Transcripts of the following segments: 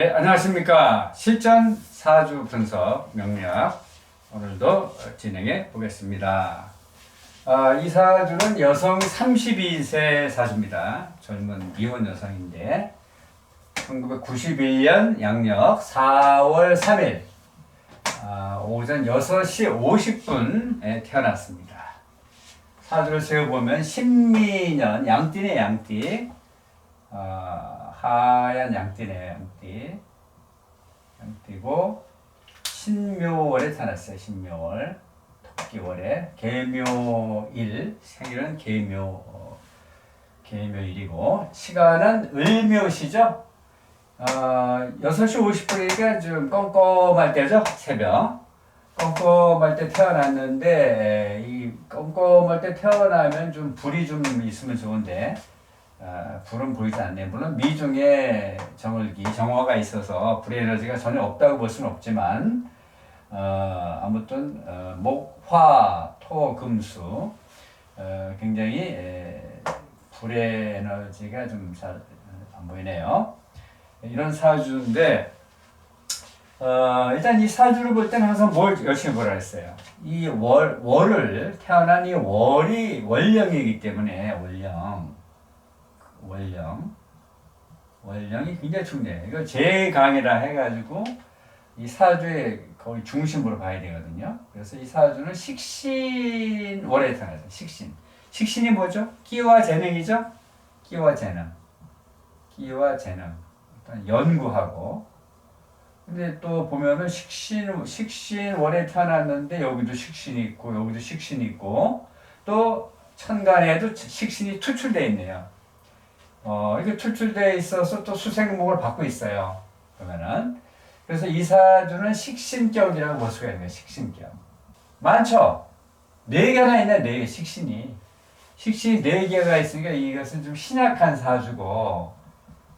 네, 안녕하십니까. 실전 사주 분석 명리학 오늘도 진행해 보겠습니다. 이 사주는 여성 32세 사주입니다. 젊은 미혼 여성인데 1991년 양력 4월 3일 오전 6시 50분에 태어났습니다. 사주를 세어보면 신미년 양띠네 양띠. 하얀 양띠네 양띠고 신묘월에 태어났어요. 신묘월 토끼월에 계묘일 생일은 계묘일이고 시간은 을묘시죠. 6시 50분이니까 좀 껌껌할 때죠. 새벽 껌껌할 때 태어났는데 이 껌껌할 때 태어나면 좀 불이 좀 있으면 좋은데 불은 보이지 않네요. 물론 미중에 정화가 있어서 불의 에너지가 전혀 없다고 볼 수는 없지만 아무튼 목, 화, 토, 금수 굉장히 불의 에너지가 좀 잘 안 보이네요. 이런 사주인데 일단 이 사주를 볼 때는 항상 뭘 열심히 보라 했어요. 이 월을 태어난 이 월이 월령이기 때문에 월령이 굉장히 중요해요. 이거 제강이라 해가지고 이 사주의 거의 중심으로 봐야 되거든요. 그래서 이 사주는 식신월에 태어났어요. 식신이 뭐죠? 끼와 재능이죠? 끼와 재능. 일단 연구하고. 근데 또 보면은 식신월에 태어났는데 여기도 식신이 있고 여기도 식신이 있고 또 천간에도 식신이 투출되어 있네요. 이게 출출되어 있어서 또 수생목을 받고 있어요. 그러면은. 그래서 이 사주는 식신격이라고 볼 수가 있는 거예요. 식신격. 많죠? 4개나 있네, 4개, 식신이. 식신이 4개가 있으니까 이것은 좀 신약한 사주고,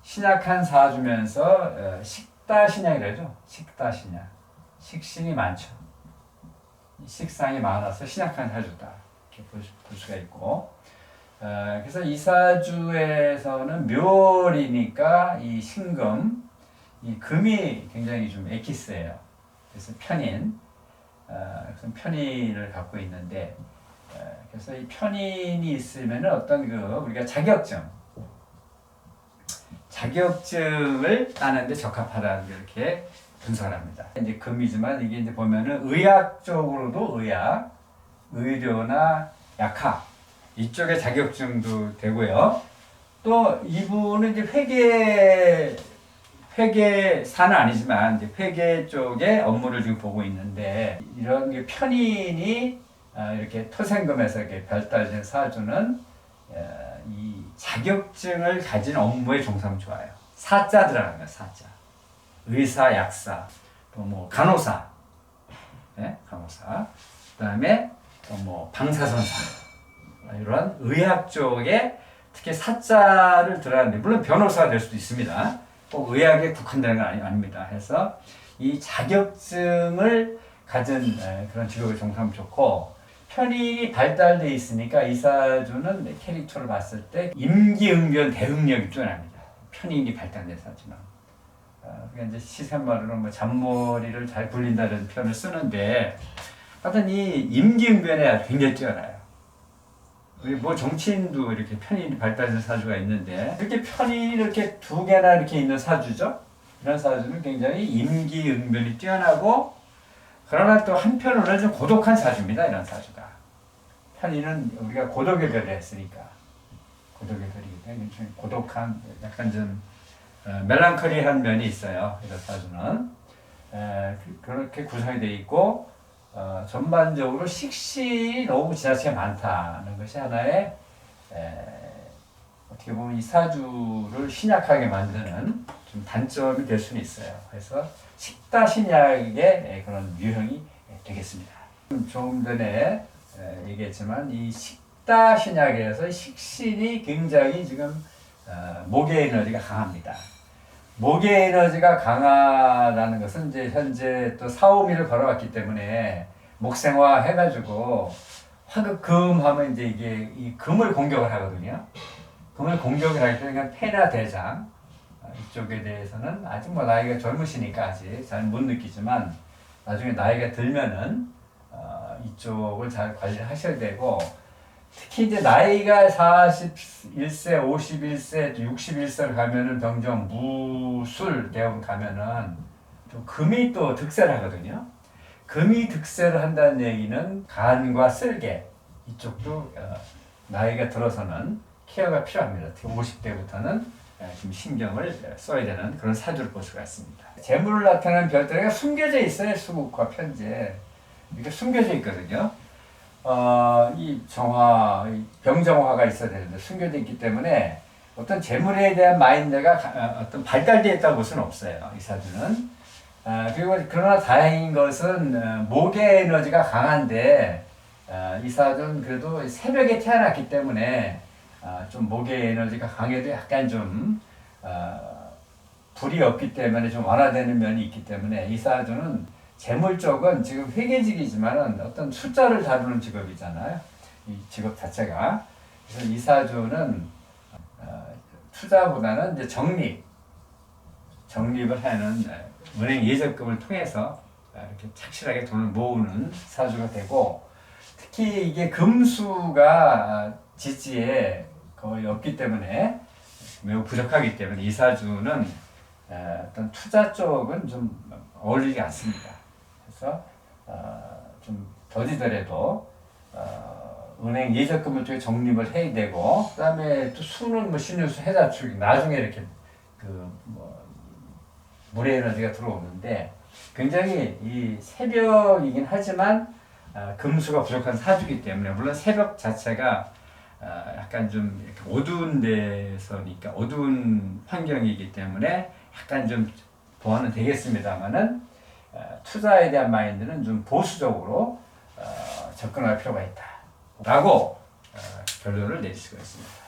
신약한 사주면서, 식다신약이라죠? 식다신약. 식신이 많죠. 식상이 많아서 신약한 사주다. 이렇게 볼 수가 있고, 그래서 이 사주에서는 묘월이니까 이 신금, 이 금이 굉장히 좀 엑기스예요. 그래서 편인을 갖고 있는데, 그래서 이 편인이 있으면 어떤 우리가 자격증을 따는데 적합하다는 이렇게 분석을 합니다. 이제 금이지만 이게 이제 보면은 의학적으로도 의료나 약학, 이쪽에 자격증도 되고요. 또 이분은 이제 회계사는 아니지만 이제 회계 쪽에 업무를 지금 보고 있는데 이런 게 편인이 이렇게 토생금에서 이렇게 발달된 사주는 이 자격증을 가진 업무에 종사하면 좋아요. 사자 들어가는 거예요. 사자. 의사, 약사, 또 뭐 간호사, 네? 간호사. 그다음에 또 뭐 방사선사. 이런 의학 쪽에 특히 사자를 들어가는데 물론 변호사가 될 수도 있습니다. 꼭 의학에 국한되는 건 아닙니다. 해서 이 자격증을 가진 그런 직업을 종사하면 좋고 편인이 발달되어 있으니까 이 사주는 캐릭터를 봤을 때 임기응변 대응력이 뛰어납니다. 편인이 발달된 사주는. 그러니까 이제 시샘말로는 뭐 잔머리를 잘 굴린다는 표현을 쓰는데 하여튼 이 임기응변에 굉장히 뛰어나요. 우리 뭐 정치인도 이렇게 편인이 발달된 사주가 있는데 이렇게 편인이 이렇게 2개나 이렇게 있는 사주죠. 이런 사주는 굉장히 임기응변이 뛰어나고 그러나 또 한편으로는 좀 고독한 사주입니다. 이런 사주가. 편인은 우리가 고독의 별을 했으니까 고독의 별이기 때문에 좀 고독한 약간 좀 멜랑콜리한 면이 있어요. 이런 사주는 그렇게 구성이 되어 있고 전반적으로 식신이 너무 지나치게 많다는 것이 하나의 어떻게 보면 이 사주를 신약하게 만드는 좀 단점이 될 수는 있어요. 그래서 식다신약의 그런 유형이 되겠습니다. 조금 전에 얘기했지만 이 식다신약에서 식신이 굉장히 지금 목의 에너지가 강합니다. 목의 에너지가 강하다는 것은 이제 현재 또 사오미를 걸어왔기 때문에 목생화 해가지고 화극금 하면 이제 이게 이 금을 공격을 하거든요. 금을 공격을 할 때 그냥 폐나 대장 이쪽에 대해서는 아직 뭐 나이가 젊으시니까 아직 잘 못 느끼지만 나중에 나이가 들면은 이쪽을 잘 관리를 하셔야 되고 특히 이제 나이가 41세, 51세, 61세를 가면은 병정 무술 대원 가면은 또 금이 또 득세를 하거든요. 금이 득세를 한다는 얘기는 간과 쓸개 이쪽도 나이가 들어서는 케어가 필요합니다. 특히 50대부터는 좀 신경을 써야 되는 그런 사주를 볼 수가 있습니다. 재물을 나타내는 별자리가 숨겨져 있어요. 수국과 편재 이렇게 숨겨져 있거든요. 이 정화, 병정화가 있어야 되는데 숨겨져 있기 때문에 어떤 재물에 대한 마인드가 어떤 발달되어 있다고 볼 수는 없어요. 이 사주는. 그리고 그러나 다행인 것은 목의 에너지가 강한데 이 사주는 그래도 새벽에 태어났기 때문에 좀 목의 에너지가 강해도 약간 좀 불이 없기 때문에 좀 완화되는 면이 있기 때문에 이 사주는 재물 쪽은 지금 회계직이지만은 어떤 숫자를 다루는 직업이잖아요. 이 직업 자체가. 그래서 이 사주는 투자보다는 이제 적립을 하는 은행 예적금을 통해서 이렇게 착실하게 돈을 모으는 사주가 되고 특히 이게 금수가 지지에 거의 없기 때문에 매우 부족하기 때문에 이 사주는 어떤 투자 쪽은 좀 어울리지 않습니다. 그래서 좀 더디더라도 은행 예적금을 쪽에 적립을 해야 되고 그다음에 또 수는 뭐 신유수 해자축이 나중에 이렇게 물의 에너지가 들어오는데 굉장히 이 새벽이긴 하지만 금수가 부족한 사주이기 때문에 물론 새벽 자체가 약간 좀 이렇게 어두운 데서니까 어두운 환경이기 때문에 약간 좀 보완은 되겠습니다만은 투자에 대한 마인드는 좀 보수적으로 접근할 필요가 있다라고 결론을 내릴 수가 있습니다.